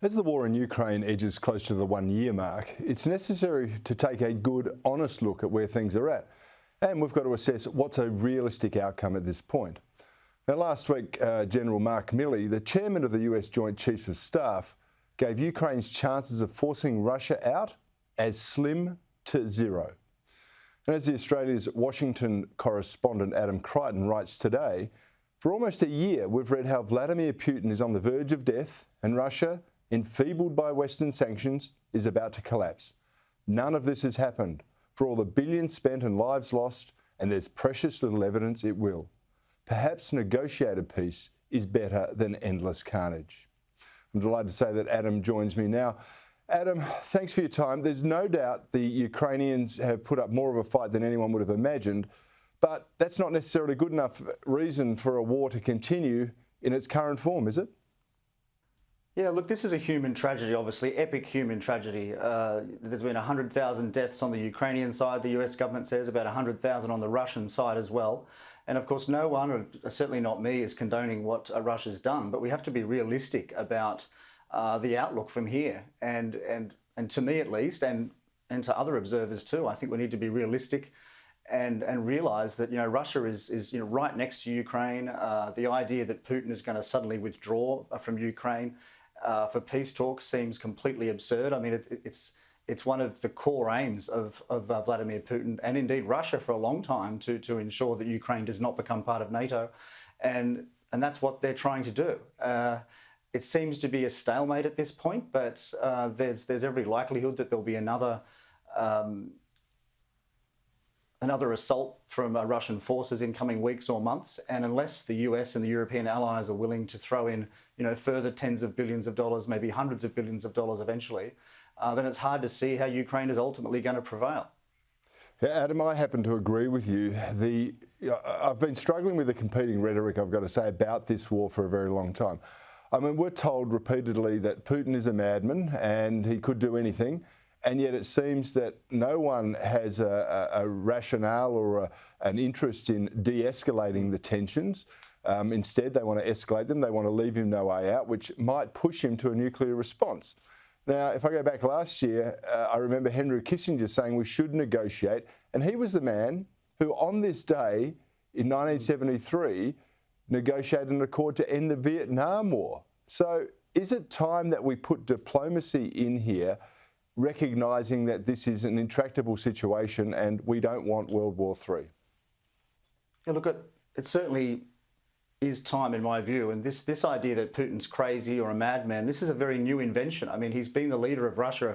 As the war in Ukraine edges close to the 1-year mark, it's necessary to take a good, honest look at where things are at. And we've got to assess what's a realistic outcome at this point. Now, last week, General Mark Milley, the chairman of the US Joint Chiefs of Staff, gave Ukraine's chances of forcing Russia out as slim to zero. And as the Australia's Washington correspondent Adam Creighton writes today, for almost a year we've read how Vladimir Putin is on the verge of death and Russia, enfeebled by Western sanctions, is about to collapse. None of this has happened for all the billions spent and lives lost, and there's precious little evidence it will. Perhaps negotiated peace is better than endless carnage. I'm delighted to say that Adam joins me now. Adam, thanks for your time. There's no doubt the Ukrainians have put up more of a fight than anyone would have imagined, but that's not necessarily good enough reason for a war to continue in its current form, is it? Yeah, look, this is a human tragedy, obviously, epic human tragedy. There's been 100,000 deaths on the Ukrainian side, the US government says, about 100,000 on the Russian side as well. And of course, no one, or certainly not me, is condoning what Russia's done, but we have to be realistic about the outlook from here. And to me at least, and to other observers too, I think we need to be realistic and realise that, Russia is right next to Ukraine. The idea that Putin is going to suddenly withdraw from Ukraine for peace talks seems completely absurd. I mean, it's one of the core aims of Vladimir Putin and indeed Russia for a long time to ensure that Ukraine does not become part of NATO, and that's what they're trying to do. It seems to be a stalemate at this point, but there's every likelihood that there'll be another assault from Russian forces in coming weeks or months, and unless the US and the European allies are willing to throw in, further tens of billions of dollars, maybe hundreds of billions of dollars eventually, then it's hard to see how Ukraine is ultimately going to prevail. Yeah, Adam, I happen to agree with you. I've been struggling with the competing rhetoric, I've got to say, about this war for a very long time. I mean, we're told repeatedly that Putin is a madman and he could do anything. And yet it seems that no one has a rationale or an interest in de-escalating the tensions. Instead, they want to escalate them. They want to leave him no way out, which might push him to a nuclear response. Now, if I go back last year, I remember Henry Kissinger saying we should negotiate. And he was the man who, on this day in 1973, negotiated an accord to end the Vietnam War. So is it time that we put diplomacy in here, recognising that this is an intractable situation and we don't want World War III? Yeah, look, it certainly is time in my view, and this idea that Putin's crazy or a madman, this is a very new invention. I mean, he's been the leader of Russia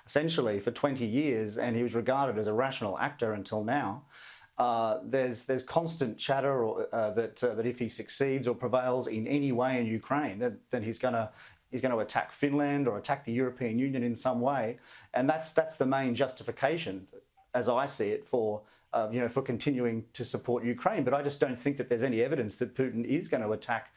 essentially for 20 years, and he was regarded as a rational actor until now. There's constant chatter that if he succeeds or prevails in any way in Ukraine, then he's going to attack Finland or attack the European Union in some way, and that's the main justification, as I see it, for continuing to support Ukraine. But I just don't think that there's any evidence that Putin is going to attack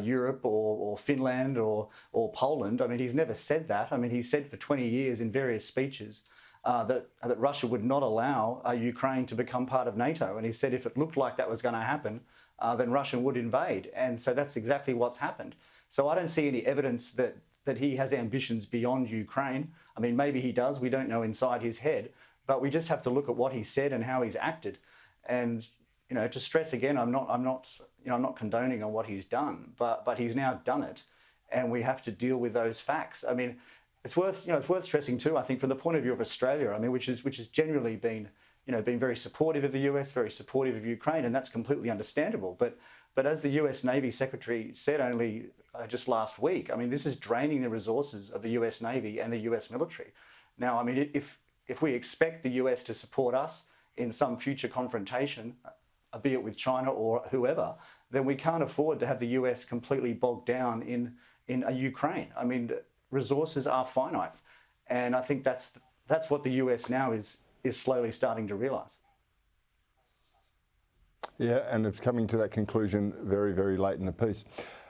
Europe or Finland or Poland. I mean, he's never said that. I mean, he said for 20 years in various speeches that Russia would not allow Ukraine to become part of NATO, and he said if it looked like that was going to happen, then Russia would invade, and so that's exactly what's happened. So I don't see any evidence that he has ambitions beyond Ukraine. I mean, maybe he does. We don't know inside his head, but we just have to look at what he said and how he's acted. And to stress again, I'm not condoning on what he's done, but he's now done it, and we have to deal with those facts. I mean, it's worth stressing too, I think, from the point of view of Australia. I mean, which has generally been very supportive of the US, very supportive of Ukraine, and that's completely understandable. But as the US Navy Secretary said only just last week, I mean, this is draining the resources of the US Navy and the US military. Now, I mean, if we expect the US to support us in some future confrontation, be it with China or whoever, then we can't afford to have the US completely bogged down in Ukraine. I mean, resources are finite, and I think that's what the US now is slowly starting to realise. Yeah, and it's coming to that conclusion very, very late in the piece.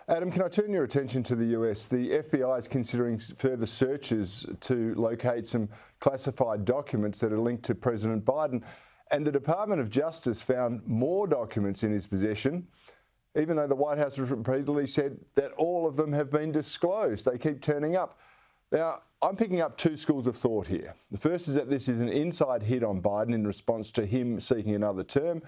Adam, can I turn your attention to the US? The FBI is considering further searches to locate some classified documents that are linked to President Biden, and the Department of Justice found more documents in his possession. even though the White House has repeatedly said that all of them have been disclosed. They keep turning up. Now, I'm picking up two schools of thought here. The first is that this is an inside hit on Biden in response to him seeking another term.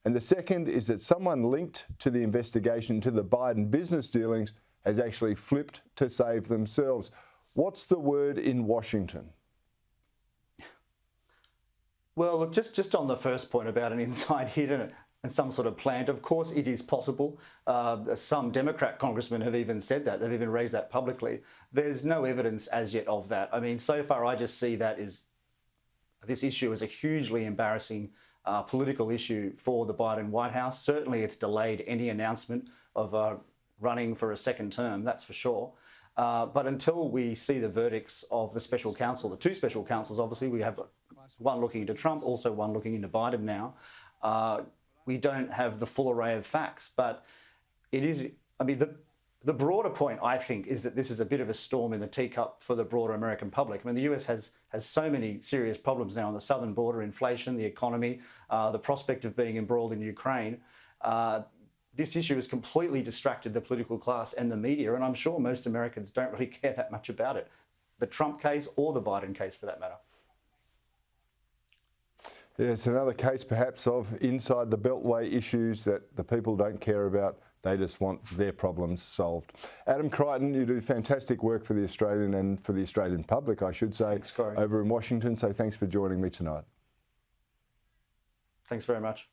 And the second is that someone linked to the investigation into the Biden business dealings has actually flipped to save themselves. What's the word in Washington? Well, look, just on the first point about an inside hit and some sort of plant, of course it is possible. Some Democrat congressmen have even said that. They've even raised that publicly. There's no evidence as yet of that. I mean, so far I just see that as this issue as a hugely embarrassing political issue for the Biden White House. Certainly it's delayed any announcement of running for a second term, that's for sure. But until we see the verdicts of the special counsel, the two special counsels, obviously, we have one looking into Trump, also one looking into Biden now, we don't have the full array of facts. But it is, I mean, the broader point, I think, is that this is a bit of a storm in the teacup for the broader American public. I mean, the US has so many serious problems now on the southern border: inflation, the economy, the prospect of being embroiled in Ukraine. This issue has completely distracted the political class and the media, and I'm sure most Americans don't really care that much about it, the Trump case or the Biden case for that matter. Yeah, it's another case perhaps of inside the Beltway issues that the people don't care about. They just want their problems solved. Adam Creighton, you do fantastic work for the Australian and for the Australian public, I should say, Thanks, Cory. over in Washington. So thanks for joining me tonight. Thanks very much.